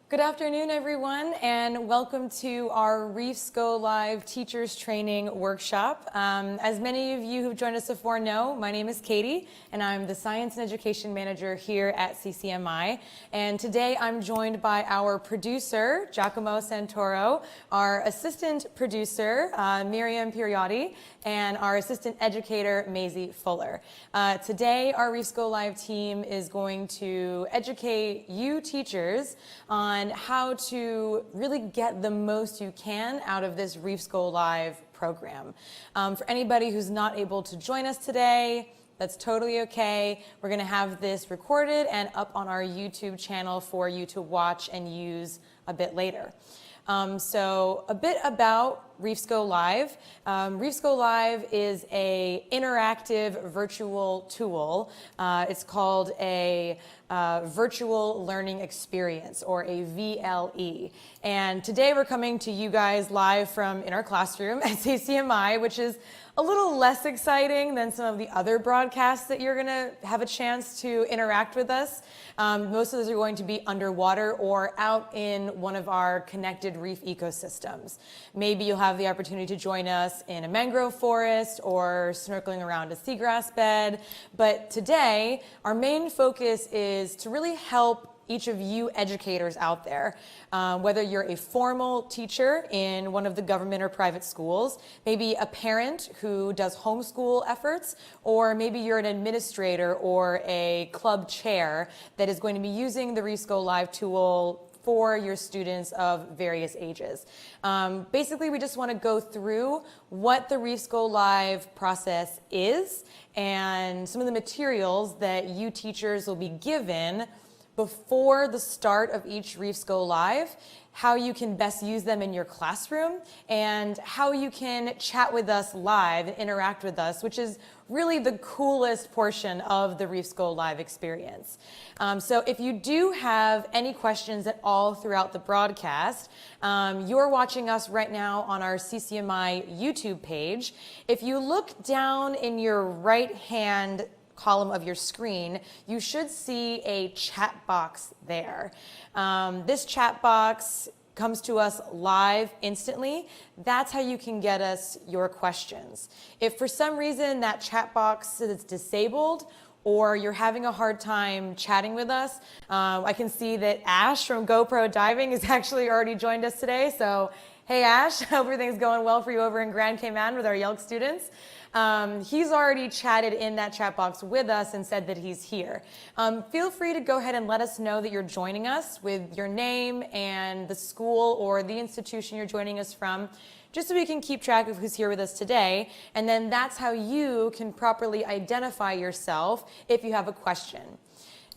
Good afternoon, everyone, and welcome to our Reefs Go Live Teachers Training Workshop. As many of you who've joined us before know, my name is Katie, and I'm the Science and Education Manager here at CCMI. And today I'm joined by our producer, Giacomo Santoro, our assistant producer, Miriam Piriotti, and our assistant educator, Maisie Fuller. Today, our Reefs Go Live team is going to educate you teachers on how to really get the most you can out of this Reefs Go Live program. For anybody who's not able to join us today, that's totally okay. We're going to have this recorded and up on our YouTube channel for you to watch and use a bit later. So a bit about Reefs Go Live. Reefs Go Live is an interactive virtual tool. It's called a virtual learning experience, or a VLE. And today we're coming to you guys live from in our classroom at CCMI, which is a little less exciting than some of the other broadcasts that you're going to have a chance to interact with us. Most of those are going to be underwater or out in one of our connected reef ecosystems. Maybe you'll have the opportunity to join us in a mangrove forest or snorkeling around a seagrass bed. But today, our main focus is to really help each of you educators out there, whether you're a formal teacher in one of the government or private schools, maybe a parent who does homeschool efforts, or maybe you're an administrator or a club chair that is going to be using the Reefs Go Live tool for your students of various ages. Basically, we just want to go through what the Reefs Go Live process is and some of the materials that you teachers will be given before the start of each Reefs Go Live, how you can best use them in your classroom, and how you can chat with us live and interact with us, which is really the coolest portion of the Reefs Go Live experience. So if you do have any questions at all throughout the broadcast, you're watching us right now on our CCMI YouTube page. If you look down in your right-hand column of your screen, you should see a chat box there. This chat box comes to us live instantly. That's how you can get us your questions. If for some reason that chat box is disabled, or you're having a hard time chatting with us, I can see that Ash from GoPro Diving has actually already joined us today. So, hey Ash, hope everything's going well for you over in Grand Cayman with our Yelk students. He's already chatted in that chat box with us and said that he's here. Feel free to go ahead and let us know that you're joining us with your name and the school or the institution you're joining us from, just so we can keep track of who's here with us today. And then that's how you can properly identify yourself if you have a question.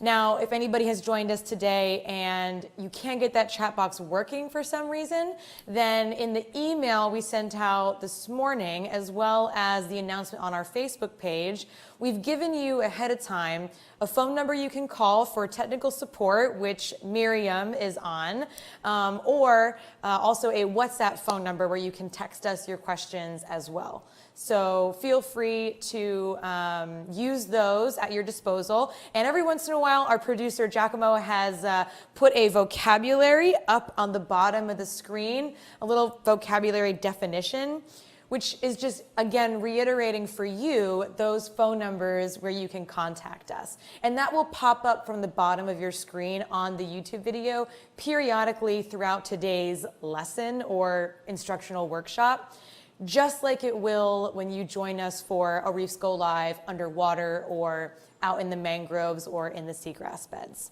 Now, if anybody has joined us today and you can't get that chat box working for some reason, then in the email we sent out this morning, as well as the announcement on our Facebook page, we've given you ahead of time a phone number you can call for technical support, which Miriam is on, or also a WhatsApp phone number where you can text us your questions as well. So feel free to use those at your disposal. And every once in a while, our producer, Giacomo, has put a vocabulary up on the bottom of the screen, a little vocabulary definition, which is just, again, reiterating for you those phone numbers where you can contact us. And that will pop up from the bottom of your screen on the YouTube video periodically throughout today's lesson or instructional workshop, just like it will when you join us for a Reefs Go Live underwater or out in the mangroves or in the seagrass beds.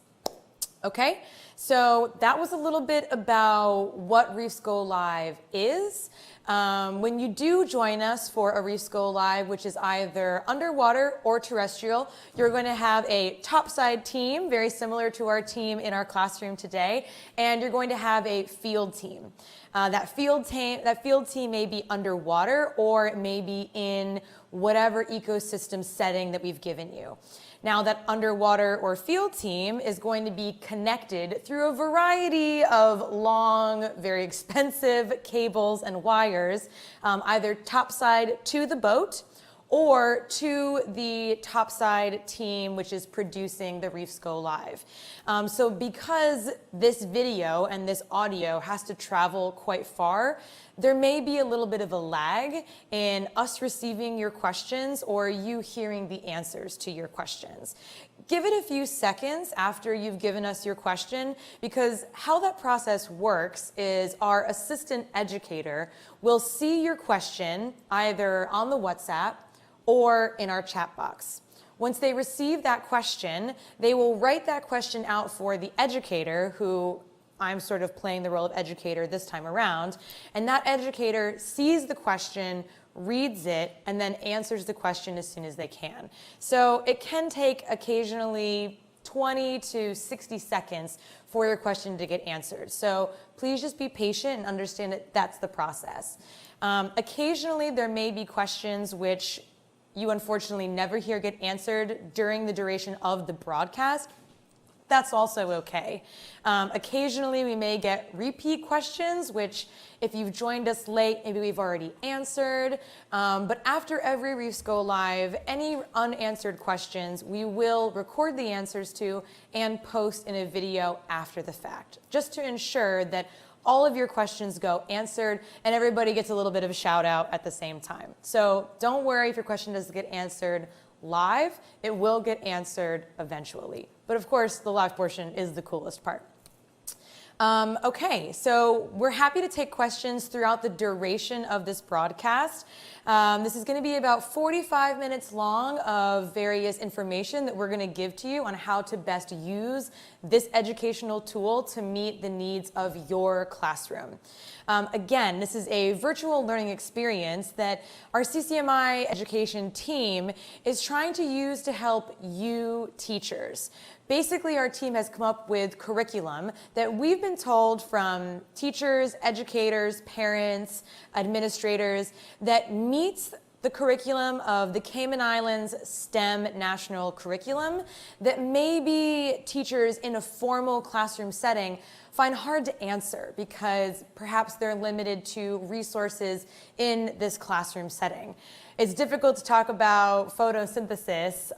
Okay, so that was a little bit about what Reefs Go Live is. When you do join us for a Reefs Go Live, which is either underwater or terrestrial, you're going to have a topside team, very similar to our team in our classroom today, and you're going to have a field team. That field team may be underwater or it may be in whatever ecosystem setting that we've given you. Now, that underwater or field team is going to be connected through a variety of long, very expensive cables and wires, either topside to the boat or to the topside team, which is producing the Reefs Go Live. So because this video and this audio has to travel quite far, there may be a little bit of a lag in us receiving your questions or you hearing the answers to your questions. Give it a few seconds after you've given us your question, because how that process works is our assistant educator will see your question either on the WhatsApp or in our chat box. Once they receive that question, they will write that question out for the educator, who I'm sort of playing the role of educator this time around, and that educator sees the question, reads it, and then answers the question as soon as they can. So it can take occasionally 20 to 60 seconds for your question to get answered. So please just be patient and understand that that's the process. Occasionally there may be questions which you unfortunately never hear get answered during the duration of the broadcast. That's also okay. Occasionally we may get repeat questions, which if you've joined us late, maybe we've already answered. But after every Reefs Go Live, any unanswered questions, we will record the answers to and post in a video after the fact, just to ensure that all of your questions go answered and everybody gets a little bit of a shout out at the same time. So don't worry if your question doesn't get answered live, it will get answered eventually. But of course, the live portion is the coolest part. Okay, so we're happy to take questions throughout the duration of this broadcast. This is going to be about 45 minutes long of various information that we're going to give to you on how to best use this educational tool to meet the needs of your classroom. Again, this is a virtual learning experience that our CCMI education team is trying to use to help you teachers. Basically, our team has come up with curriculum that we've been told from teachers, educators, parents, administrators that meets the curriculum of the Cayman Islands STEM National Curriculum that maybe teachers in a formal classroom setting find hard to answer because perhaps they're limited to resources in this classroom setting. It's difficult to talk about photosynthesis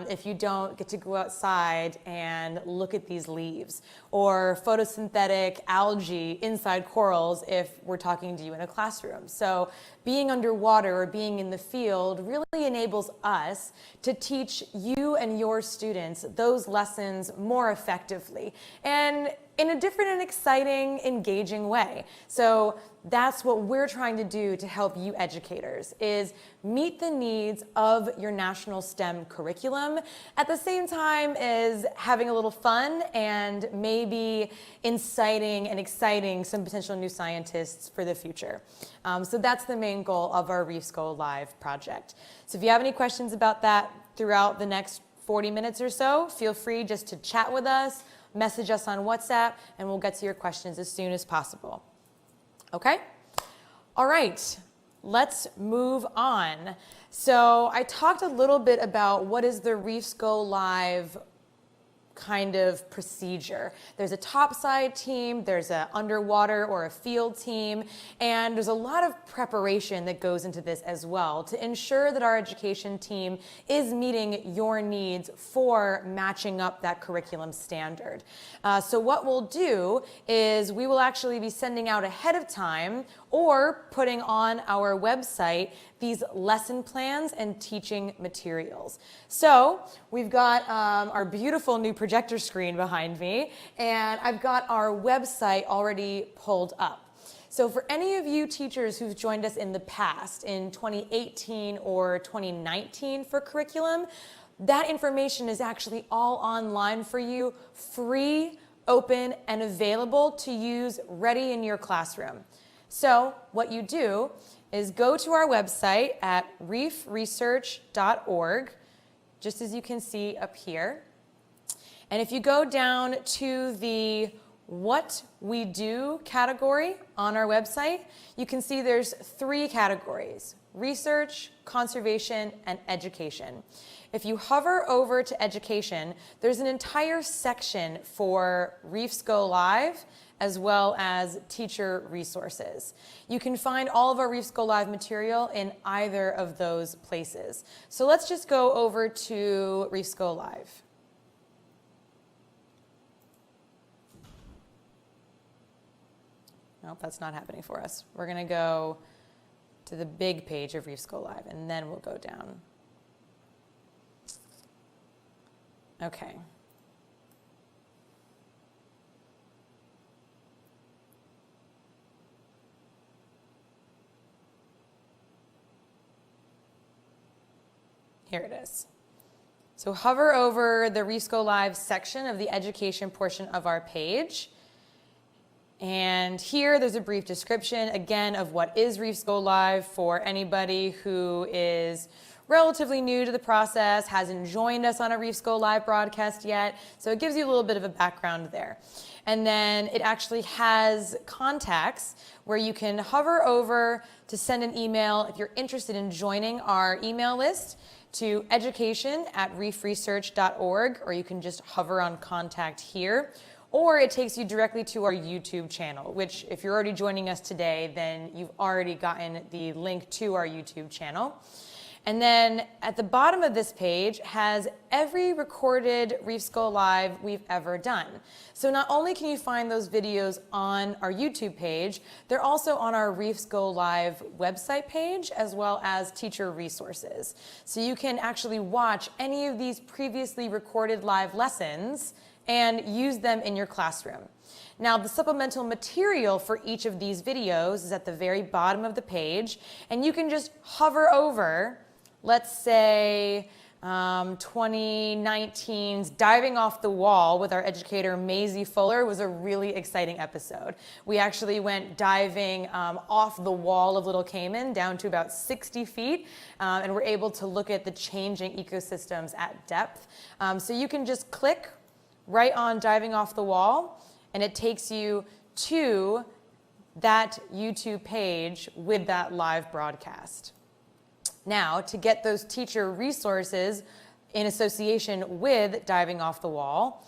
if you don't get to go outside and look at these leaves, or photosynthetic algae inside corals if we're talking to you in a classroom. So being underwater or being in the field really enables us to teach you and your students those lessons more effectively and in a different and exciting, engaging way. So that's what we're trying to do to help you educators, is meet the needs of your national STEM curriculum at the same time as having a little fun and maybe inciting and exciting some potential new scientists for the future. So that's the main goal of our Reefs Go Live project. So if you have any questions about that throughout the next 40 minutes or so, feel free just to chat with us, message us on WhatsApp, and we'll get to your questions as soon as possible. Okay? All right, let's move on. So I talked a little bit about what is the Reefs Go Live kind of procedure. There's a topside team, there's an underwater or a field team, and there's a lot of preparation that goes into this as well to ensure that our education team is meeting your needs for matching up that curriculum standard. So what we'll do is we will actually be sending out ahead of time or putting on our website these lesson plans and teaching materials. So we've got our beautiful new projector screen behind me, and I've got our website already pulled up. So for any of you teachers who've joined us in the past, in 2018 or 2019 for curriculum, that information is actually all online for you, free, open, and available to use ready in your classroom. So what you do is go to our website at reefresearch.org, just as you can see up here. And if you go down to the What We Do category on our website, you can see there's 3 categories: research, conservation, and education. if you hover over to education, there's an entire section for Reefs Go Live as well as teacher resources. You can find all of our Reefs Go Live material in either of those places. So let's just go over to Reefs Go Live. Nope, that's not happening for us. We're going to go to the big page of Reefs Go Live, and then we'll go down. Okay. Here it is. So hover over the Reefs Go Live section of the education portion of our page. And here there's a brief description, again, of what is Reefs Go Live for anybody who is relatively new to the process, hasn't joined us on a Reefs Go Live broadcast yet. So it gives you a little bit of a background there. And then it actually has contacts where you can hover over to send an email if you're interested in joining our email list to education@reefresearch.org, or you can just hover on contact here. Or it takes you directly to our YouTube channel, which if you're already joining us today, then you've already gotten the link to our YouTube channel. And then at the bottom of this page has every recorded Reefs Go Live we've ever done. So not only can you find those videos on our YouTube page, they're also on our Reefs Go Live website page as well as teacher resources. So you can actually watch any of these previously recorded live lessons and use them in your classroom. Now, the supplemental material for each of these videos is at the very bottom of the page, and you can just hover over, let's say 2019's Diving Off the Wall with our educator Maisie Fuller was a really exciting episode. We actually went diving off the wall of Little Cayman down to about 60 feet, and were able to look at the changing ecosystems at depth. So you can just click right on Diving Off the Wall, and it takes you to that YouTube page with that live broadcast. Now, to get those teacher resources in association with Diving Off the Wall,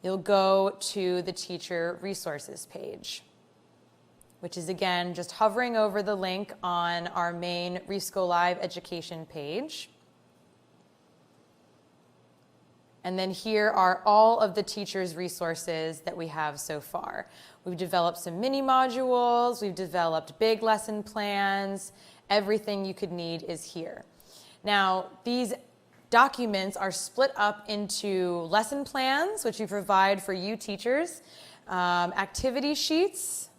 you'll go to the teacher resources page, which is again just hovering over the link on our main Reefs Go Live education page. And then here are all of the teachers' resources that we have so far. We've developed some mini modules, we've developed big lesson plans, everything you could need is here. Now, these documents are split up into lesson plans, which we provide for you teachers, activity sheets,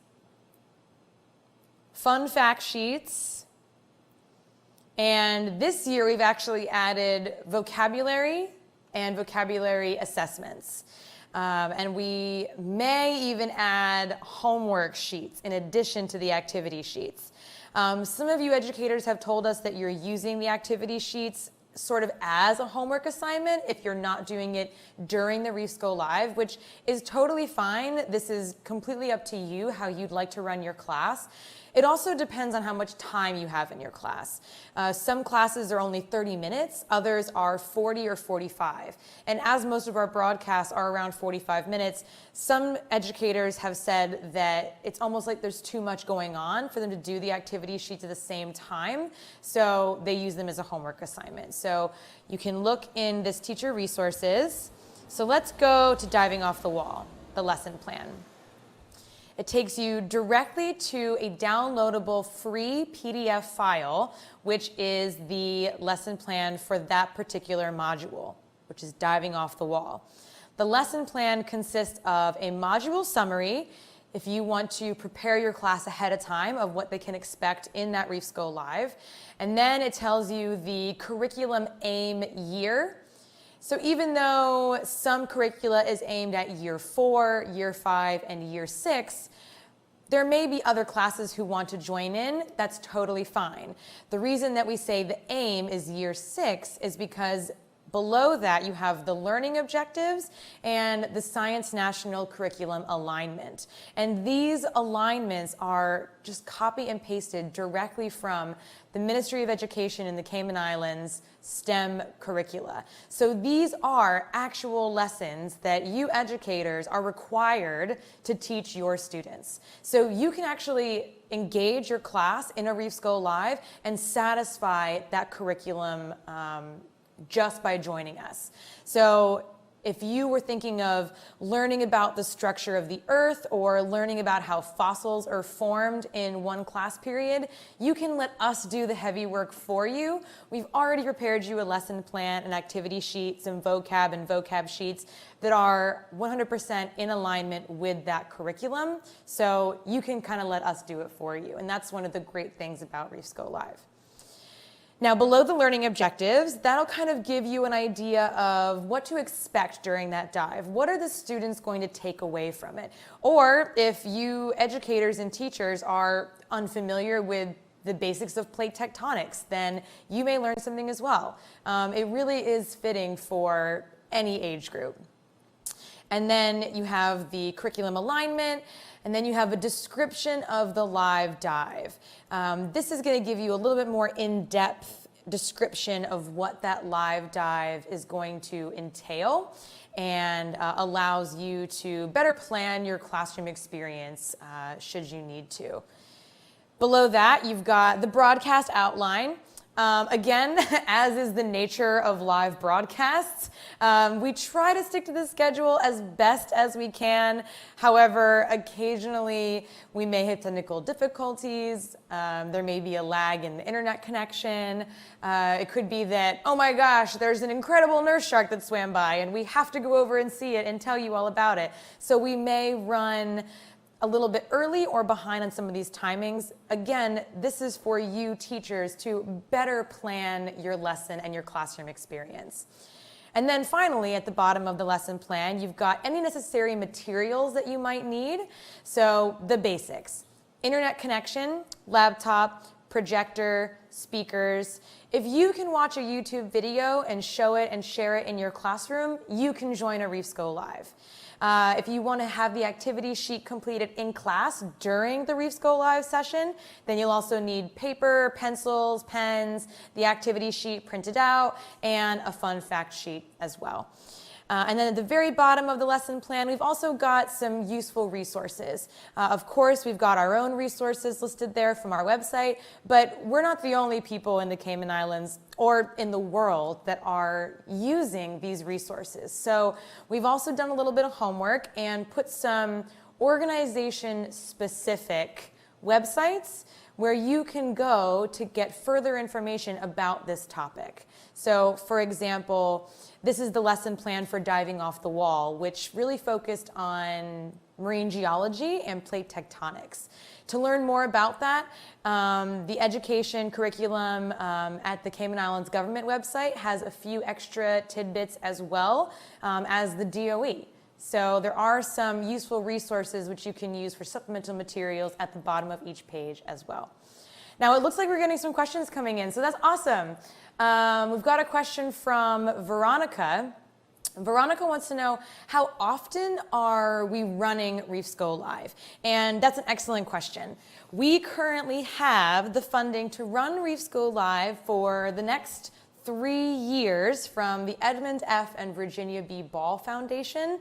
fun fact sheets, and this year we've actually added vocabulary and vocabulary assessments. And we may even add homework sheets in addition to the activity sheets. Some of you educators have told us that you're using the activity sheets sort of as a homework assignment if you're not doing it during the Reefs Go Live, which is totally fine. This is completely up to you how you'd like to run your class. It also depends on how much time you have in your class. Some classes are only 30 minutes, others are 40 or 45. And as most of our broadcasts are around 45 minutes, some educators have said that it's almost like there's too much going on for them to do the activity sheets at the same time, so they use them as a homework assignment. So you can look in this teacher resources. So let's go to Diving Off the Wall, the lesson plan. It takes you directly to a downloadable free PDF file, which is the lesson plan for that particular module, which is Diving Off the Wall. The lesson plan consists of a module summary, if you want to prepare your class ahead of time of what they can expect in that Reefs Go Live. And then it tells you the curriculum aim year. So even though some curricula is aimed at year 4, year 5, and year 6, there may be other classes who want to join in. That's totally fine. The reason that we say the aim is year 6 is because Below that, you have the learning objectives and the Science National Curriculum alignment. And these alignments are just copy and pasted directly from the Ministry of Education in the Cayman Islands STEM curricula. So these are actual lessons that you educators are required to teach your students. So you can actually engage your class in a Reefs Go Live and satisfy that curriculum just by joining us. So if you were thinking of learning about the structure of the earth or learning about how fossils are formed in one class period, you can let us do the heavy work for you. We've already prepared you a lesson plan, an activity sheet, some vocab and vocab sheets that are 100% in alignment with that curriculum. So you can kind of let us do it for you. And that's one of the great things about Reefs Go Live. Now, below the learning objectives, that'll kind of give you an idea of what to expect during that dive. What are the students going to take away from it? Or if you educators and teachers are unfamiliar with the basics of plate tectonics, then you may learn something as well. It really is fitting for any age group. And then you have the curriculum alignment, and then you have a description of the live dive. This is going to give you a little bit more in-depth description of what that live dive is going to entail and allows you to better plan your classroom experience should you need to. Below that, you've got the broadcast outline. Again, as is the nature of live broadcasts, we try to stick to the schedule as best as we can. However, occasionally we may hit technical difficulties. There may be a lag in the internet connection. It could be that, oh my gosh, there's an incredible nurse shark that swam by and we have to go over and see it and tell you all about it. So we may run a little bit early or behind on some of these timings. Again, this is for you teachers to better plan your lesson and your classroom experience. And then finally, at the bottom of the lesson plan, you've got any necessary materials that you might need. So the basics: internet connection, laptop, projector, speakers. If you can watch a YouTube video and show it and share it in your classroom, you can join a Reefs Go Live. If you want to have the activity sheet completed in class during the Reefs Go Live session, then you'll also need paper, pencils, pens, the activity sheet printed out, and a fun fact sheet as well. And then at the very bottom of the lesson plan, we've also got some useful resources. Of course, we've got our own resources listed there from our website, but we're not the only people in the Cayman Islands or in the world that are using these resources. So we've also done a little bit of homework and put some organization-specific websites where you can go to get further information about this topic. So, for example, this is the lesson plan for diving off the wall, which really focused on marine geology and plate tectonics. To learn more about that, the education curriculum at the Cayman Islands government website has a few extra tidbits as well as the DOE. So there are some useful resources which you can use for supplemental materials at the bottom of each page as well. Now it looks like we're getting some questions coming in, so that's awesome. We've got a question from Veronica. Veronica wants to know, how often are we running Reefs Go Live? And that's an excellent question. We currently have the funding to run Reefs Go Live for the next 3 years from the Edmund F. and Virginia B. Ball Foundation.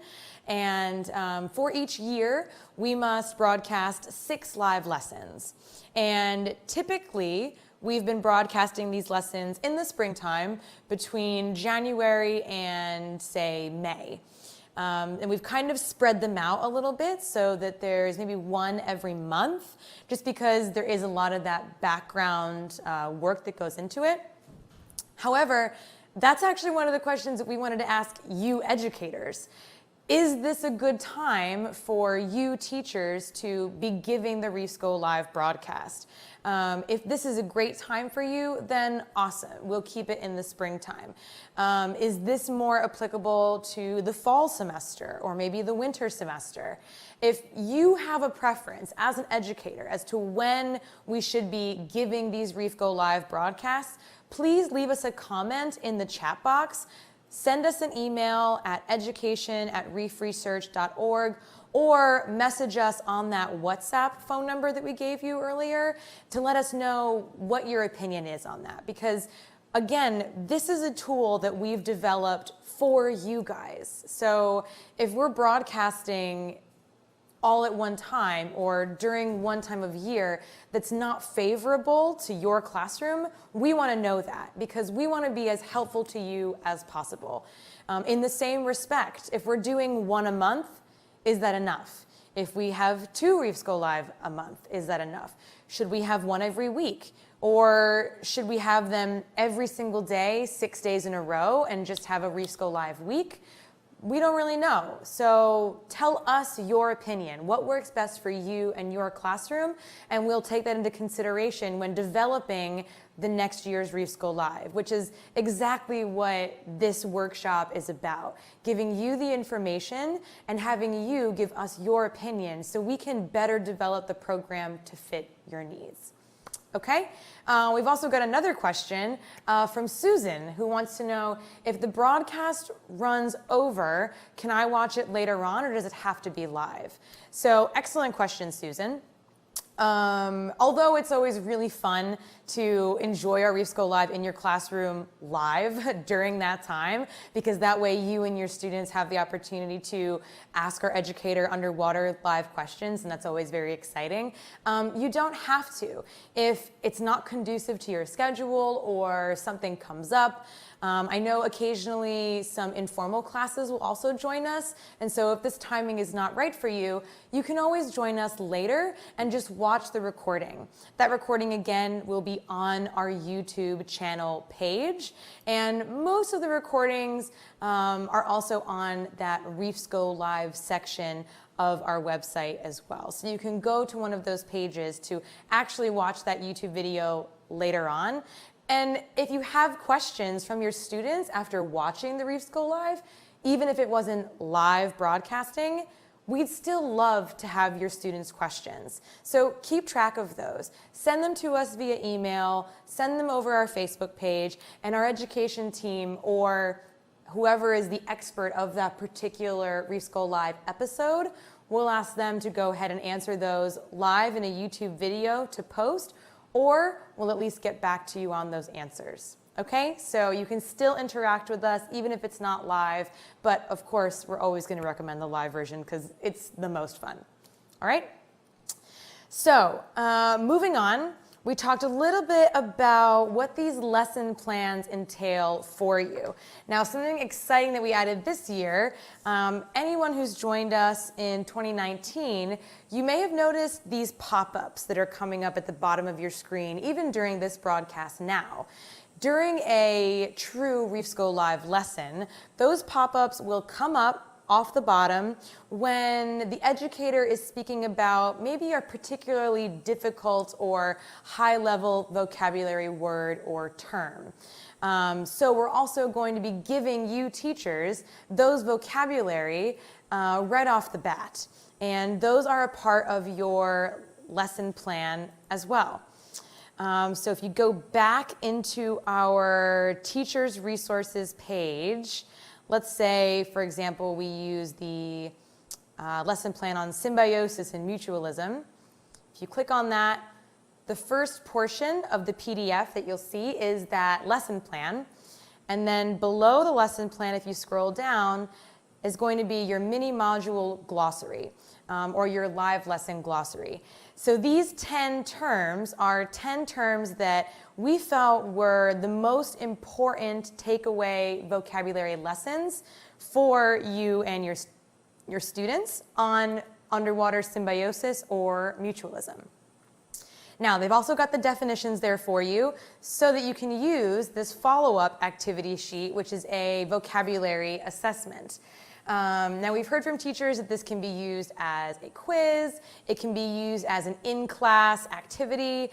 And for each year, we must broadcast 6 live lessons. And typically, we've been broadcasting these lessons in the springtime between January and, say, May. And we've kind of spread them out a little bit so that there's maybe one every month, just because there is a lot of that background work that goes into it. However, that's actually one of the questions that we wanted to ask you educators. Is this a good time for you teachers to be giving the Reefs Go Live broadcast? If this is a great time for you, then awesome. We'll keep it in the springtime. Is this more applicable to the fall semester or maybe the winter semester? If you have a preference as an educator as to when we should be giving these Reefs Go Live broadcasts, please leave us a comment in the chat box. send us an email at education@reefresearch.org or message us on that WhatsApp phone number that we gave you earlier to let us know what your opinion is on that. Because again, this is a tool that we've developed for you guys. So if we're broadcasting all at one time or during one time of year that's not favorable to your classroom, we want to know that because we want to be as helpful to you as possible. In the same respect, if we're doing one a month, is that enough? If we have 2 Reefs Go Live a month, is that enough? Should we have one every week? Or should we have them every single day, 6 days in a row, and just have a Reefs Go Live week? We don't really know. So tell us your opinion. What works best for you and your classroom? And we'll take that into consideration when developing the next year's Reefs Go Live, which is exactly what this workshop is about. Giving you the information and having you give us your opinion so we can better develop the program to fit your needs. Okay, we've also got another question from Susan who wants to know if the broadcast runs over, can I watch it later on or does it have to be live? So excellent question, Susan. Although it's always really fun to enjoy our Reefs Go Live in your classroom live during that time, because that way you and your students have the opportunity to ask our educator underwater live questions, and that's always very exciting. You don't have to. If it's not conducive to your schedule or something comes up, I know occasionally some informal classes will also join us, and so if this timing is not right for you, you can always join us later and just watch the recording. That recording again will be on our YouTube channel page, and most of the recordings are also on that Reefs Go Live section of our website as well. So you can go to one of those pages to actually watch that YouTube video later on. And if you have questions from your students after watching the Reefs Go Live, even if it wasn't live broadcasting, we'd still love to have your students' questions. So keep track of those. Send them to us via email, send them over our Facebook page, and our education team or whoever is the expert of that particular Reefs Go Live episode, we'll ask them to go ahead and answer those live in a YouTube video to post, or we'll at least get back to you on those answers. Okay, so you can still interact with us even if it's not live, but of course we're always going to recommend the live version because it's the most fun. All right, so moving on, we talked a little bit about what these lesson plans entail for you. Now, something exciting that we added this year, anyone who's joined us in 2019, you may have noticed these pop-ups that are coming up at the bottom of your screen, even during this broadcast now. During a true Reefs Go Live lesson, those pop-ups will come up off the bottom when the educator is speaking about maybe a particularly difficult or high-level vocabulary word or term. So we're also going to be giving you teachers those vocabulary right off the bat. And those are a part of your lesson plan as well. So if you go back into our teachers resources page, let's say, for example, we use the lesson plan on symbiosis and mutualism. If you click on that, the first portion of the PDF that you'll see is that lesson plan. And then below the lesson plan, if you scroll down, is going to be your mini module glossary or your live lesson glossary. So these 10 terms are 10 terms that we felt were the most important takeaway vocabulary lessons for you and your students on underwater symbiosis or mutualism. Now, they've also got the definitions there for you so that you can use this follow-up activity sheet, which is a vocabulary assessment. Now, we've heard from teachers that this can be used as a quiz, it can be used as an in-class activity.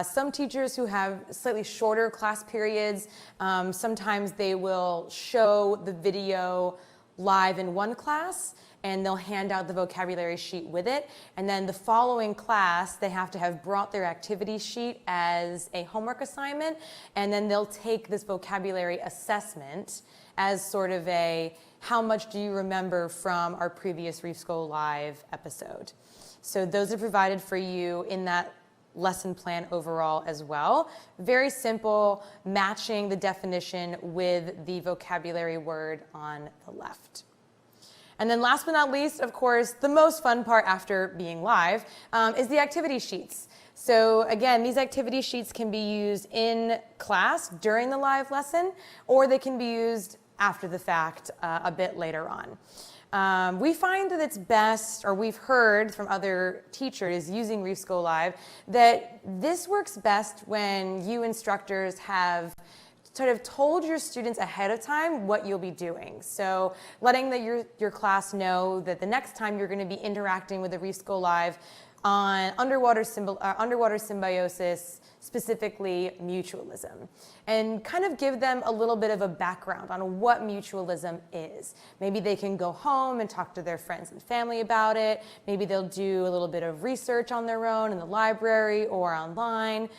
Some teachers who have slightly shorter class periods, sometimes they will show the video live in one class, and they'll hand out the vocabulary sheet with it. And then the following class, they have to have brought their activity sheet as a homework assignment, and then they'll take this vocabulary assessment as sort of a, how much do you remember from our previous Reefs Go Live episode? So those are provided for you in that lesson plan overall as well. Very simple, matching the definition with the vocabulary word on the left. And then last but not least, of course, the most fun part after being live is the activity sheets. So again, these activity sheets can be used in class during the live lesson, or they can be used after the fact a bit later on. We find that it's best, or we've heard from other teachers using Reefs Go Live, that this works best when you instructors have sort of told your students ahead of time what you'll be doing. So letting your class know that the next time you're going to be interacting with the Reefs Go Live on underwater symbiosis, specifically mutualism, and kind of give them a little bit of a background on what mutualism is. Maybe they can go home and talk to their friends and family about it. Maybe they'll do a little bit of research on their own in the library or online.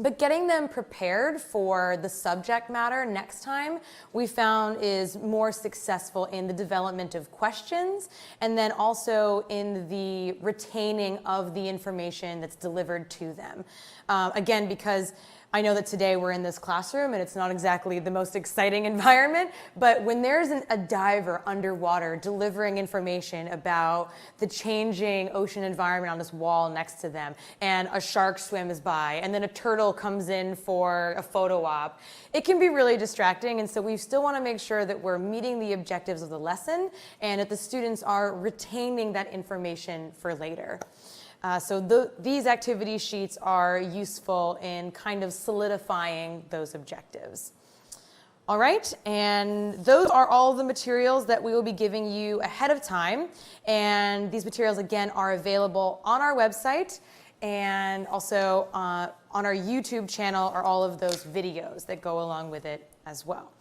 But getting them prepared for the subject matter next time, we found is more successful in the development of questions, and then also in the retaining of the information that's delivered to them. Again, because I know that today we're in this classroom and it's not exactly the most exciting environment, but when there's a diver underwater delivering information about the changing ocean environment on this wall next to them, and a shark swims by, and then a turtle comes in for a photo op, it can be really distracting. And so we still want to make sure that we're meeting the objectives of the lesson and that the students are retaining that information for later. So these activity sheets are useful in kind of solidifying those objectives. All right, and those are all the materials that we will be giving you ahead of time. And these materials, again, are available on our website, and also on our YouTube channel are all of those videos that go along with it as well.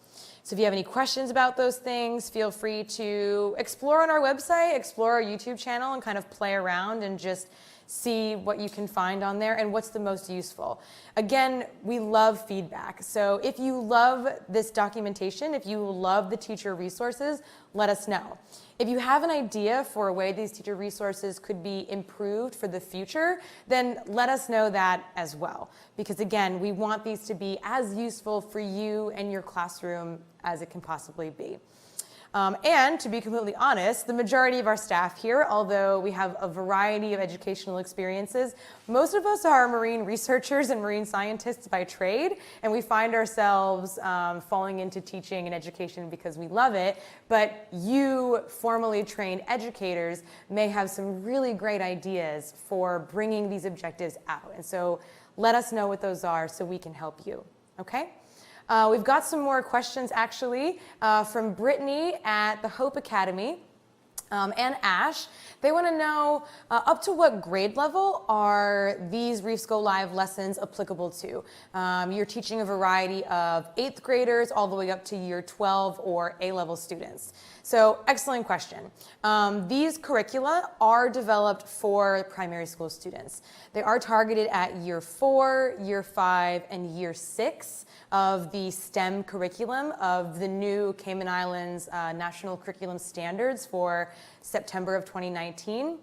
So if you have any questions about those things, feel free to explore on our website, explore our YouTube channel, and kind of play around and just see what you can find on there and what's the most useful. Again, we love feedback. So if you love this documentation, if you love the teacher resources, let us know. If you have an idea for a way these teacher resources could be improved for the future, then let us know that as well. Because again, we want these to be as useful for you and your classroom as it can possibly be. And to be completely honest, the majority of our staff here, although we have a variety of educational experiences, most of us are marine researchers and marine scientists by trade, and we find ourselves falling into teaching and education because we love it. But you formally trained educators may have some really great ideas for bringing these objectives out. And so let us know what those are so we can help you, okay? We've got some more questions actually from Brittany at the Hope Academy and Ash. They want to know up to what grade level are these Reefs Go Live lessons applicable to? You're teaching a variety of 8th graders all the way up to year 12 or A-level students. So excellent question. These curricula are developed for primary school students. They are targeted at year 4, year 5, and year 6 of the STEM curriculum of the new Cayman Islands National Curriculum Standards for September of 2019.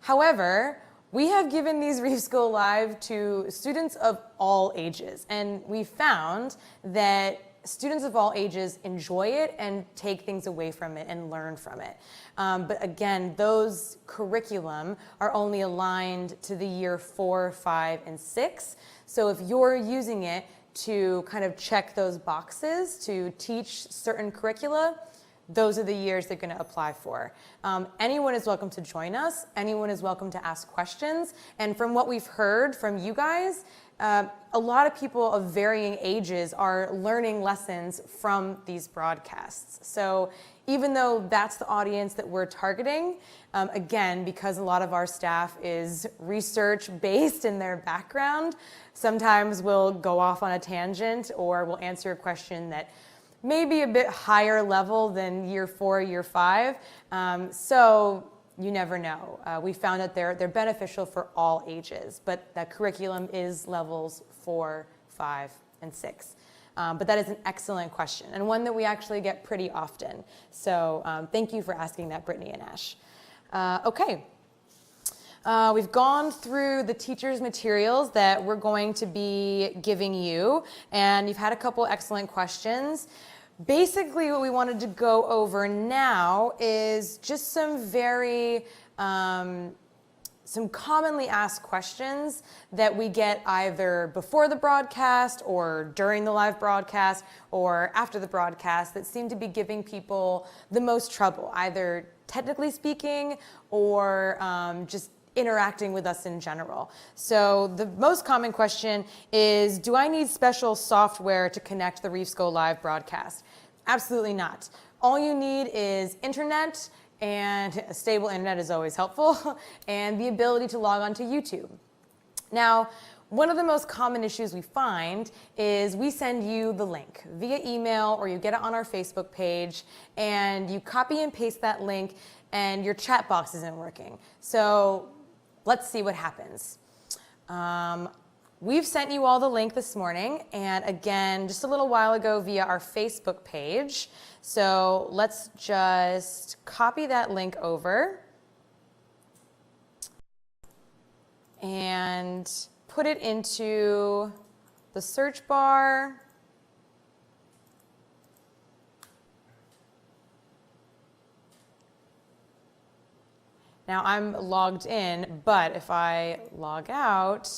However, we have given these Reefs Go Live to students of all ages, and we found that students of all ages enjoy it and take things away from it and learn from it. But again, those curriculum are only aligned to the year 4, 5, and 6. So if you're using it to kind of check those boxes to teach certain curricula, those are the years they're going to apply for. Anyone is welcome to join us. Anyone is welcome to ask questions. And from what we've heard from you guys, a lot of people of varying ages are learning lessons from these broadcasts. So even though that's the audience that we're targeting, again, because a lot of our staff is research-based in their background, sometimes we'll go off on a tangent or we'll answer a question that may be a bit higher level than year 4, year 5. So you never know. We found that they're beneficial for all ages, but that curriculum is levels 4, 5, and 6. But that is an excellent question, and one that we actually get pretty often. So thank you for asking that, Brittany and Ash. Okay. We've gone through the teacher's materials that we're going to be giving you, and you've had a couple excellent questions. Basically, what we wanted to go over now is just some commonly asked questions that we get either before the broadcast or during the live broadcast or after the broadcast that seem to be giving people the most trouble, either technically speaking or just interacting with us in general. So the most common question is, do I need special software to connect the Reefs Go live broadcast? Absolutely not. All you need is internet, and a stable internet is always helpful, and the ability to log on to YouTube. Now, one of the most common issues we find is we send you the link via email, or you get it on our Facebook page, and you copy and paste that link, and your chat box isn't working. So let's see what happens. We've sent you all the link this morning, and again, just a little while ago via our Facebook page. So let's just copy that link over and put it into the search bar. Now I'm logged in, but if I log out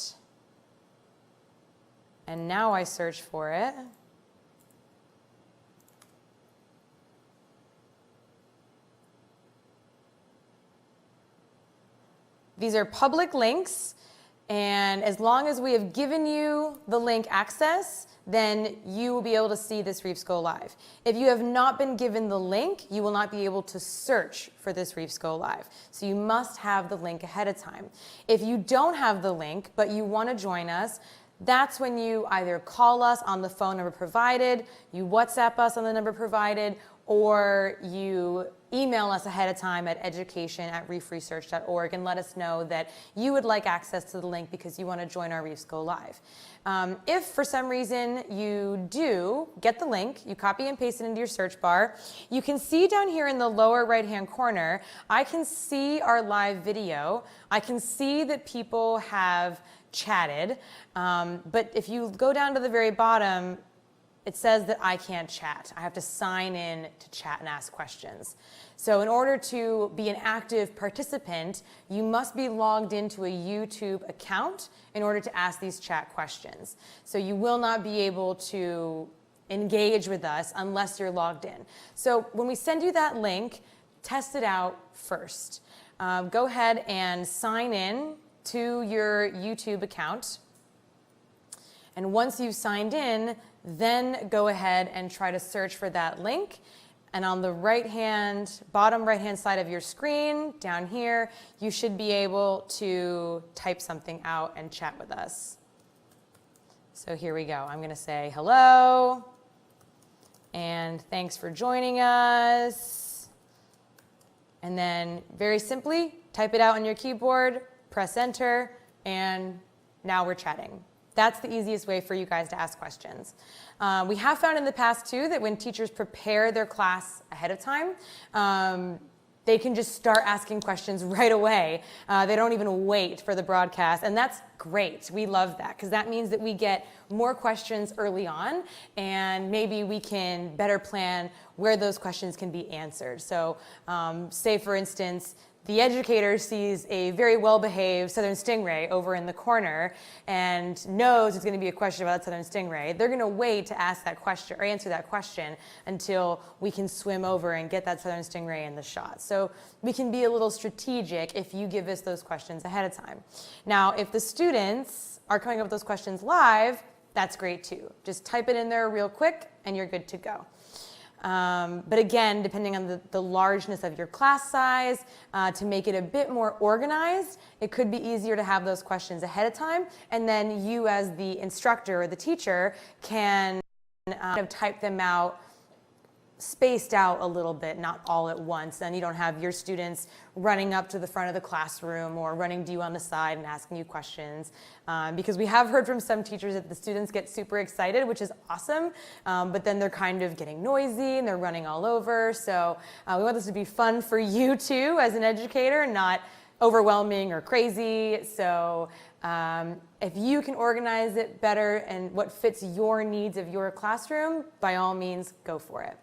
and now I search for it, these are public links, and as long as we have given you the link access, then you will be able to see this Reefs Go live. If you have not been given the link, you will not be able to search for this Reefs Go live. So you must have the link ahead of time. If you don't have the link, but you want to join us, that's when you either call us on the phone number provided, you WhatsApp us on the number provided, or you email us ahead of time at education@reefresearch.org and let us know that you would like access to the link because you want to join our Reefs Go live. If for some reason you do get the link, you copy and paste it into your search bar, you can see down here in the lower right-hand corner, I can see our live video. I can see that people have chatted, but if you go down to the very bottom, it says that I can't chat. I have to sign in to chat and ask questions. So in order to be an active participant, you must be logged into a YouTube account in order to ask these chat questions. So you will not be able to engage with us unless you're logged in. So when we send you that link, test it out first. Go ahead and sign in to your YouTube account. And once you've signed in, then go ahead and try to search for that link. And on the bottom right-hand side of your screen, down here, you should be able to type something out and chat with us. So here we go. I'm going to say hello, and thanks for joining us. And then very simply, type it out on your keyboard, press enter, and now we're chatting. That's the easiest way for you guys to ask questions. We have found in the past, too, that when teachers prepare their class ahead of time, they can just start asking questions right away. They don't even wait for the broadcast, and that's great. We love that, because that means that we get more questions early on, and maybe we can better plan where those questions can be answered. So say, for instance, the educator sees a very well-behaved southern stingray over in the corner and knows it's going to be a question about southern stingray. They're going to wait to ask that question or answer that question until we can swim over and get that southern stingray in the shot. So we can be a little strategic if you give us those questions ahead of time. Now, if the students are coming up with those questions live, that's great too. Just type it in there real quick and you're good to go. But again, depending on the largeness of your class size, to make it a bit more organized, it could be easier to have those questions ahead of time, and then you as the instructor or the teacher can type them out spaced out a little bit, not all at once. Then you don't have your students running up to the front of the classroom or running to you on the side and asking you questions. Because we have heard from some teachers that the students get super excited, which is awesome, but then they're kind of getting noisy and they're running all over. So we want this to be fun for you too as an educator, not overwhelming or crazy. So if you can organize it better and what fits your needs of your classroom, by all means, go for it.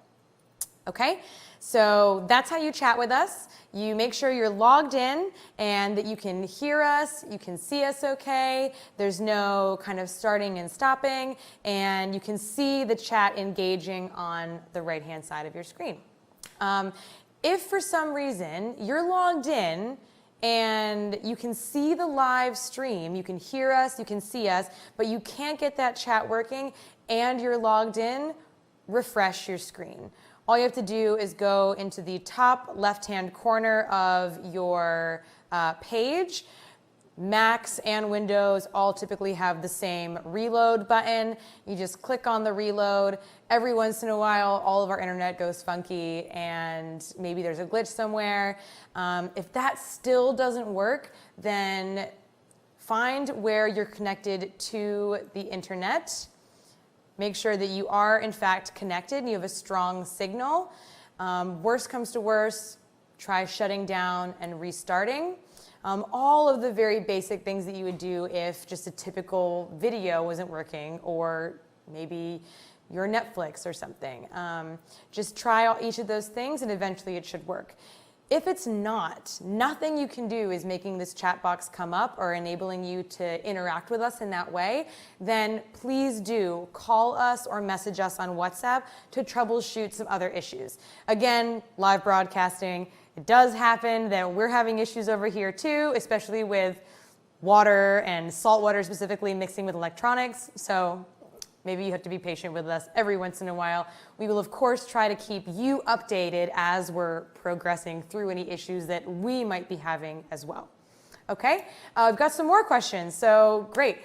Okay, so that's how you chat with us. You make sure you're logged in and that you can hear us, you can see us okay, there's no kind of starting and stopping, and you can see the chat engaging on the right-hand side of your screen. If for some reason you're logged in and you can see the live stream, you can hear us, you can see us, but you can't get that chat working and you're logged in, refresh your screen. All you have to do is go into the top left-hand corner of your page. Macs and Windows all typically have the same reload button. You just click on the reload. Every once in a while, all of our internet goes funky and maybe there's a glitch somewhere. If that still doesn't work, then find where you're connected to the internet. Make sure that you are, in fact, connected and you have a strong signal. Worst comes to worst, try shutting down and restarting. All of the very basic things that you would do if just a typical video wasn't working, or maybe your Netflix or something. Just try each of those things and eventually it should work. If it's not, nothing you can do is making this chat box come up or enabling you to interact with us in that way, then please do call us or message us on WhatsApp to troubleshoot some other issues. Again, live broadcasting, it does happen that we're having issues over here too, especially with water and salt water specifically mixing with electronics. So maybe you have to be patient with us every once in a while. We will, of course, try to keep you updated as we're progressing through any issues that we might be having as well. Okay, I've got some more questions, so great.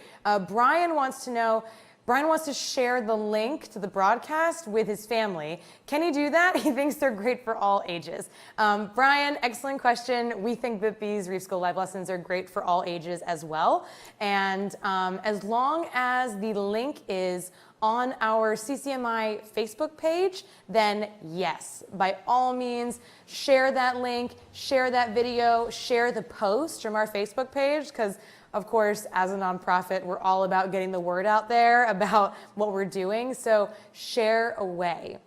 Brian wants to share the link to the broadcast with his family. Can he do that? He thinks they're great for all ages. Brian, excellent question. We think that these Reefs Go Live lessons are great for all ages as well. And as long as the link is on our CCMI Facebook page, then yes, by all means, share that link, share that video, share the post from our Facebook page, because of course, as a nonprofit, we're all about getting the word out there about what we're doing, so share away.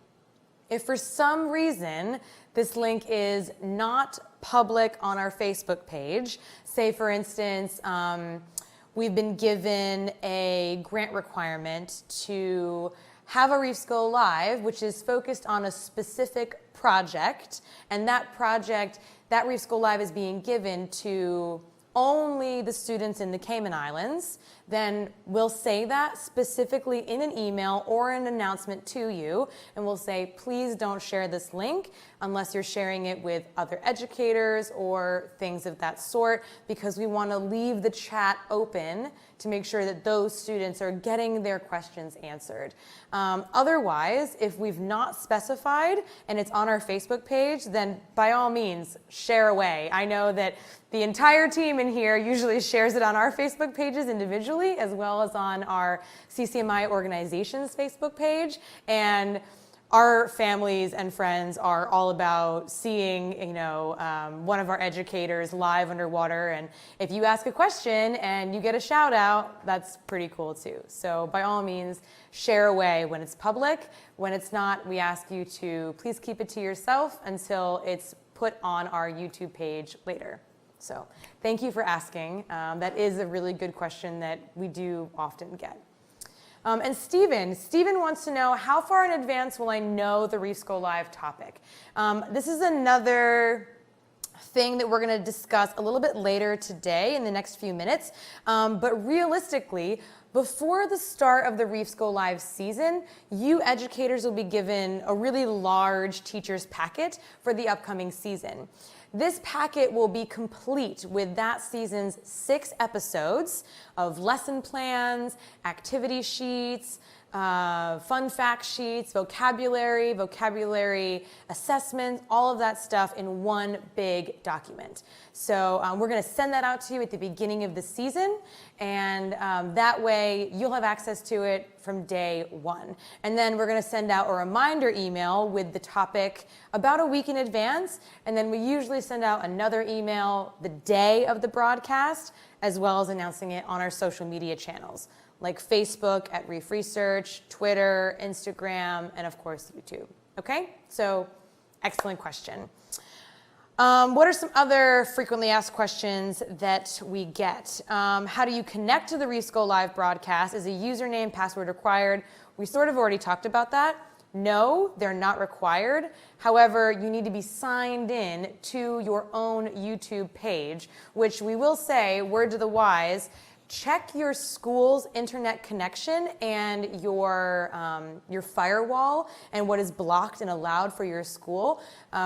If for some reason this link is not public on our Facebook page, say for instance, we've been given a grant requirement to have a Reefs Go Live, which is focused on a specific project, and that project, that Reefs Go Live is being given to only the students in the Cayman Islands, then we'll say that specifically in an email or an announcement to you, and we'll say, please don't share this link unless you're sharing it with other educators or things of that sort, because we want to leave the chat open to make sure that those students are getting their questions answered. Otherwise, if we've not specified and it's on our Facebook page, then by all means, share away. I know that the entire team in here usually shares it on our Facebook pages individually, as well as on our CCMI organization's Facebook page. And our families and friends are all about seeing, one of our educators live underwater. And if you ask a question and you get a shout out, that's pretty cool too. So by all means, share away when it's public. When it's not, we ask you to please keep it to yourself until it's put on our YouTube page later. So thank you for asking. That is a really good question that we do often get. And Stephen wants to know, how far in advance will I know the Reefs Go Live topic? This is another thing that we're going to discuss a little bit later today in the next few minutes. But realistically, before the start of the Reefs Go Live season, you educators will be given a really large teacher's packet for the upcoming season. This packet will be complete with that season's 6 episodes of lesson plans, activity sheets, fun fact sheets, vocabulary assessments, all of that stuff in one big document. So we're going to send that out to you at the beginning of the season, and that way you'll have access to it from day one. And then we're going to send out a reminder email with the topic about a week in advance, and then we usually send out another email the day of the broadcast, as well as announcing it on our social media channels, like Facebook at Reef Research, Twitter, Instagram, and of course YouTube. Okay, so excellent question. What are some other frequently asked questions that we get? How do you connect to the Reefs Go Live broadcast? Is a username, password required? We sort of already talked about that. No, they're not required. However, you need to be signed in to your own YouTube page, which we will say, word to the wise, check your school's internet connection and your firewall and what is blocked and allowed for your school.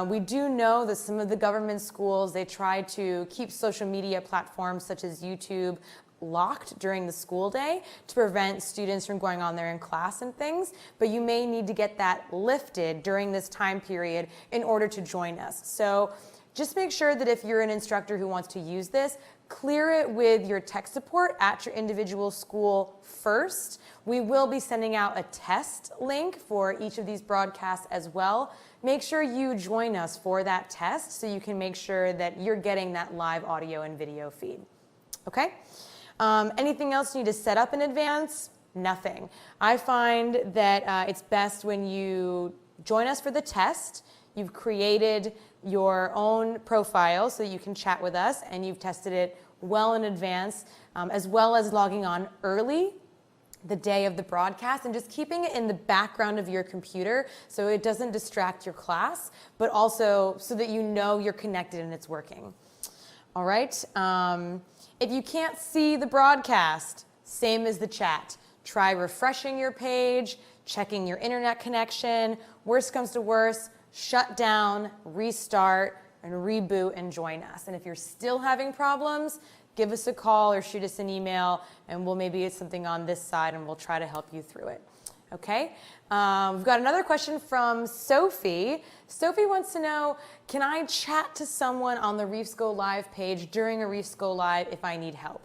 We do know that some of the government schools, they try to keep social media platforms such as YouTube locked during the school day to prevent students from going on there in class and things, but you may need to get that lifted during this time period in order to join us. So just make sure that if you're an instructor who wants to use this, clear it with your tech support at your individual school first. We will be sending out a test link for each of these broadcasts as well. Make sure you join us for that test so you can make sure that you're getting that live audio and video feed. Okay? Anything else you need to set up in advance? Nothing. I find that it's best when you join us for the test. You've created your own profile so you can chat with us, and you've tested it well in advance, as well as logging on early the day of the broadcast and just keeping it in the background of your computer so it doesn't distract your class, but also so that you know you're connected and it's working. All right. If you can't see the broadcast, same as the chat. Try refreshing your page, checking your internet connection. Worst comes to worst, shut down, restart, and reboot and join us. And if you're still having problems, give us a call or shoot us an email, and we'll maybe get something on this side and we'll try to help you through it. Okay? We've got another question from Sophie. Sophie wants to know, can I chat to someone on the Reefs Go Live page during a Reefs Go Live if I need help?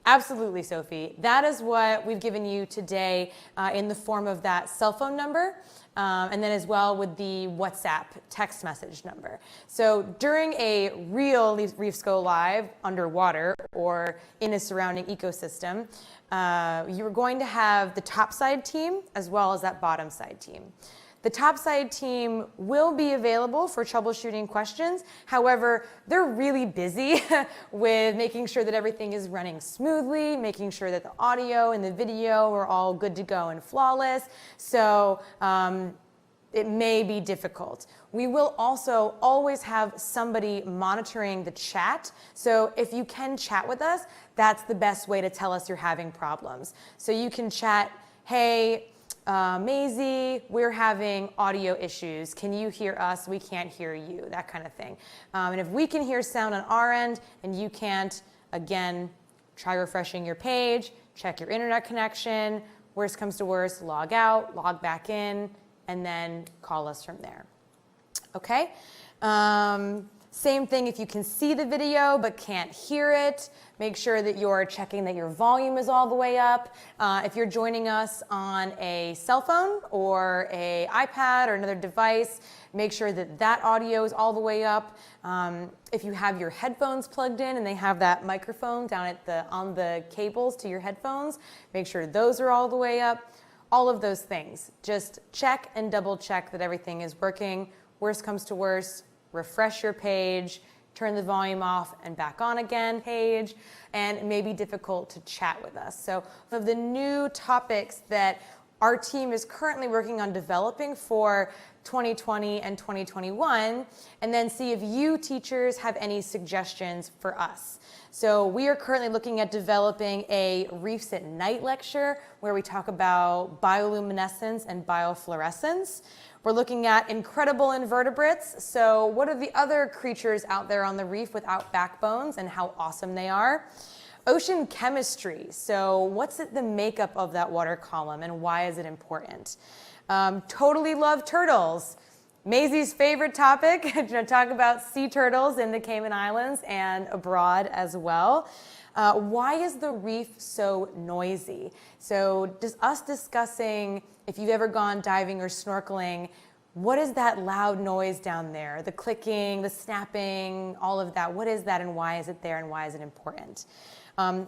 Absolutely, Sophie. That is what we've given you today in the form of that cell phone number, and then as well with the WhatsApp text message number. So during a real Reefs Go Live underwater or in a surrounding ecosystem, you're going to have the topside team as well as that bottom side team. The topside team will be available for troubleshooting questions. However, they're really busy with making sure that everything is running smoothly, making sure that the audio and the video are all good to go and flawless. So it may be difficult. We will also always have somebody monitoring the chat. So if you can chat with us, that's the best way to tell us you're having problems. So you can chat, hey, Maisie, we're having audio issues. Can you hear us? We can't hear you, that kind of thing. And if we can hear sound on our end and you can't, again, try refreshing your page, check your internet connection. Worst comes to worst, log out, log back in, and then call us from there. Okay? Same thing if you can see the video but can't hear it. Make sure that you're checking that your volume is all the way up. If you're joining us on a cell phone or an iPad or another device, make sure that that audio is all the way up. If you have your headphones plugged in and they have that microphone down at on the cables to your headphones, make sure those are all the way up. All of those things. Just check and double check that everything is working. Worst comes to worst, refresh your page, turn the volume off and back on again page, and it may be difficult to chat with us. So of the new topics that our team is currently working on developing for 2020 and 2021, and then see if you teachers have any suggestions for us. So we are currently looking at developing a Reefs at Night lecture where we talk about bioluminescence and biofluorescence. We're looking at incredible invertebrates. So what are the other creatures out there on the reef without backbones and how awesome they are? Ocean chemistry. So what's the makeup of that water column and why is it important? Totally love turtles. Maisie's favorite topic, to talk about sea turtles in the Cayman Islands and abroad as well. Why is the reef so noisy? So just us discussing, if you've ever gone diving or snorkeling, what is that loud noise down there? The clicking, the snapping, all of that. What is that and why is it there and why is it important?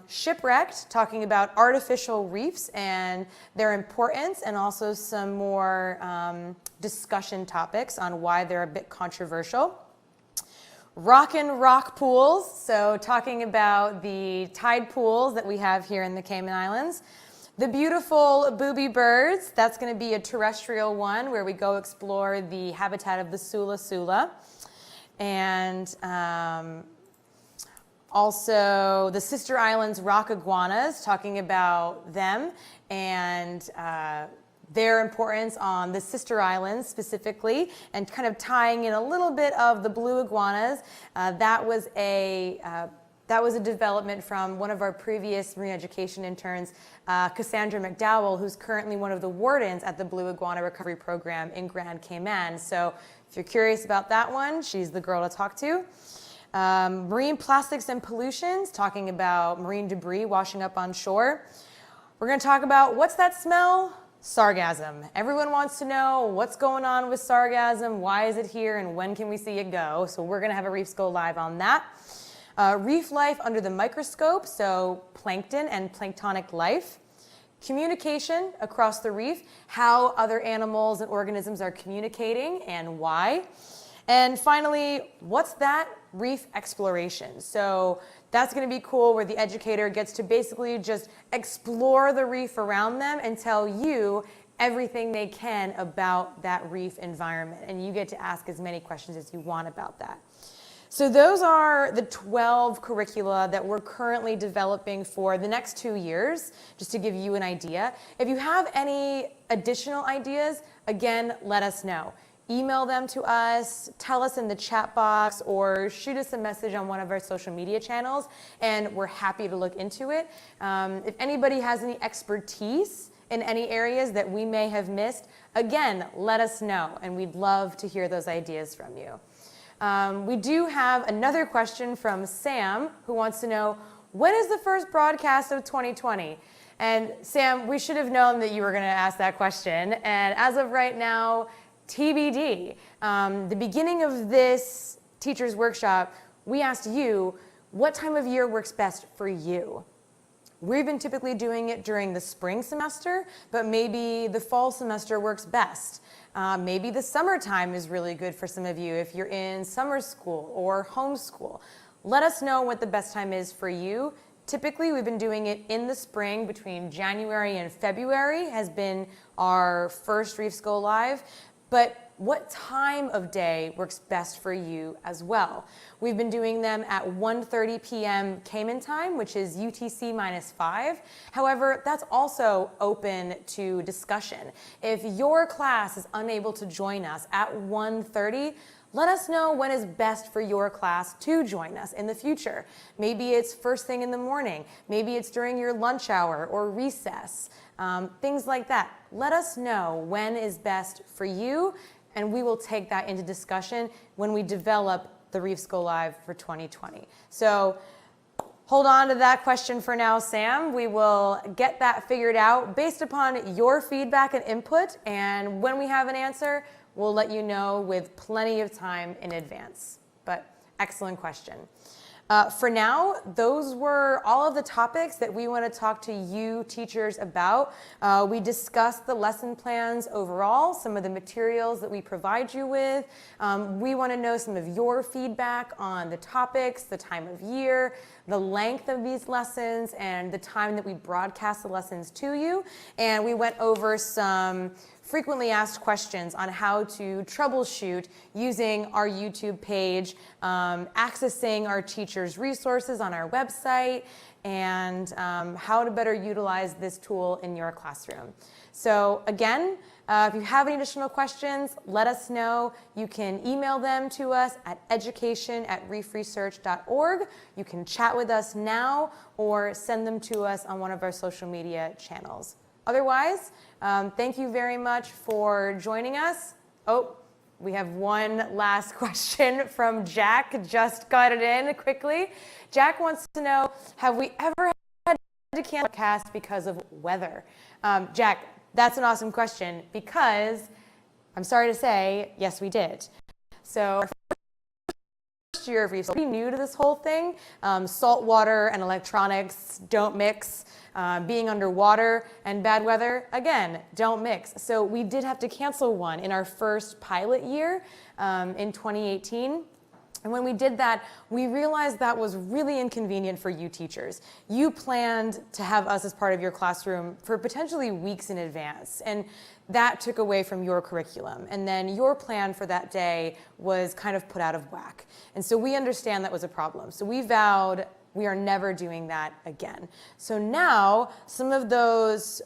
Shipwrecked, talking about artificial reefs and their importance, and also some more discussion topics on why they're a bit controversial. Rock pools, so talking about the tide pools that we have here in the Cayman Islands. The beautiful booby birds, that's going to be a terrestrial one where we go explore the habitat of the sula. And also the Sister Islands rock iguanas, talking about them and their importance on the Sister Islands specifically, and kind of tying in a little bit of the blue iguanas. That was a development from one of our previous marine education interns, Cassandra McDowell, who's currently one of the wardens at the Blue Iguana Recovery Program in Grand Cayman. So if you're curious about that one, she's the girl to talk to. Marine plastics and pollutions, talking about marine debris washing up on shore. We're going to talk about what's that smell? Sargassum. Everyone wants to know what's going on with sargassum, why is it here, and when can we see it go? So we're going to have a Reefs Go live on that. Reef life under the microscope, so plankton and planktonic life. Communication across the reef, how other animals and organisms are communicating and why. And finally, what's that? Reef exploration. So that's going to be cool, where the educator gets to basically just explore the reef around them and tell you everything they can about that reef environment. And you get to ask as many questions as you want about that. So those are the 12 curricula that we're currently developing for the next 2 years, just to give you an idea. If you have any additional ideas, again, let us know. Email them to us, tell us in the chat box, or shoot us a message on one of our social media channels, and we're happy to look into it. If anybody has any expertise in any areas that we may have missed, again, let us know, and we'd love to hear those ideas from you. We do have another question from Sam, who wants to know, when is the first broadcast of 2020? And Sam, we should have known that you were going to ask that question, and as of right now, TBD. The beginning of this teacher's workshop, we asked you, what time of year works best for you? We've been typically doing it during the spring semester, but maybe the fall semester works best. Maybe the summertime is really good for some of you if you're in summer school or homeschool. Let us know what the best time is for you. Typically, we've been doing it in the spring. Between January and February has been our first Reefs Go Live. But what time of day works best for you as well? We've been doing them at 1:30 p.m. Cayman time, which is UTC -5. However, that's also open to discussion. If your class is unable to join us at 1:30, let us know when is best for your class to join us in the future. Maybe it's first thing in the morning. Maybe it's during your lunch hour or recess. Things like that. Let us know when is best for you, and we will take that into discussion when we develop the Reefs Go Live for 2020. So hold on to that question for now, Sam. We will get that figured out based upon your feedback and input, and when we have an answer, we'll let you know with plenty of time in advance. But excellent question. For now, those were all of the topics that we want to talk to you teachers about. We discussed the lesson plans overall, some of the materials that we provide you with. We want to know some of your feedback on the topics, the time of year, the length of these lessons, and the time that we broadcast the lessons to you. And we went over some frequently asked questions on how to troubleshoot using our YouTube page, accessing our teachers' resources on our website, and how to better utilize this tool in your classroom. So again, if you have any additional questions, let us know. You can email them to us at education@reefresearch.org. You can chat with us now or send them to us on one of our social media channels. Otherwise, thank you very much for joining us. Oh, we have one last question from Jack. Just got it in quickly. Jack wants to know, have we ever had to cancel a podcast because of weather? Jack, that's an awesome question because I'm sorry to say, yes, we did. So our first year of Reefs, pretty new to this whole thing. Salt water and electronics don't mix. Being underwater and bad weather, again, don't mix. So we did have to cancel one in our first pilot year in 2018. And when we did that, we realized that was really inconvenient for you teachers. You planned to have us as part of your classroom for potentially weeks in advance, and that took away from your curriculum. And then your plan for that day was kind of put out of whack. And so we understand that was a problem. So we vowed we are never doing that again. So now, some of those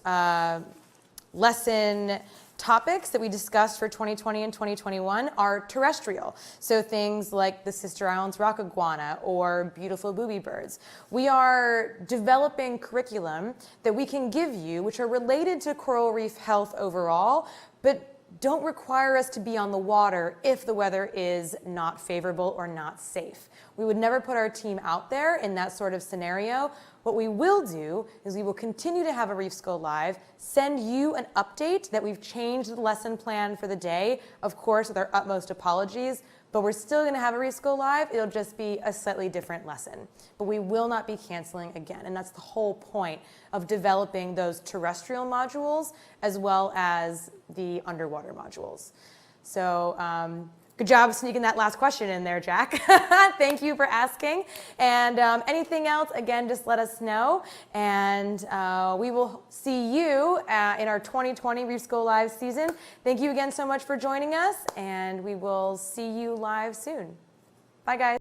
lesson topics that we discussed for 2020 and 2021 are terrestrial. So things like the Sister Islands rock iguana or beautiful booby birds. We are developing curriculum that we can give you, which are related to coral reef health overall, but don't require us to be on the water if the weather is not favorable or not safe. We would never put our team out there in that sort of scenario. What we will do is we will continue to have a Reefs Go Live, send you an update that we've changed the lesson plan for the day, of course with our utmost apologies, but we're still going to have a Reefs Go Live. It'll just be a slightly different lesson. But we will not be canceling again, and that's the whole point of developing those terrestrial modules as well as the underwater modules. So good job sneaking that last question in there, Jack. Thank you for asking. And anything else, again, just let us know. And we will see you in our 2020 Reefs Go Live season. Thank you again so much for joining us, and we will see you live soon. Bye, guys.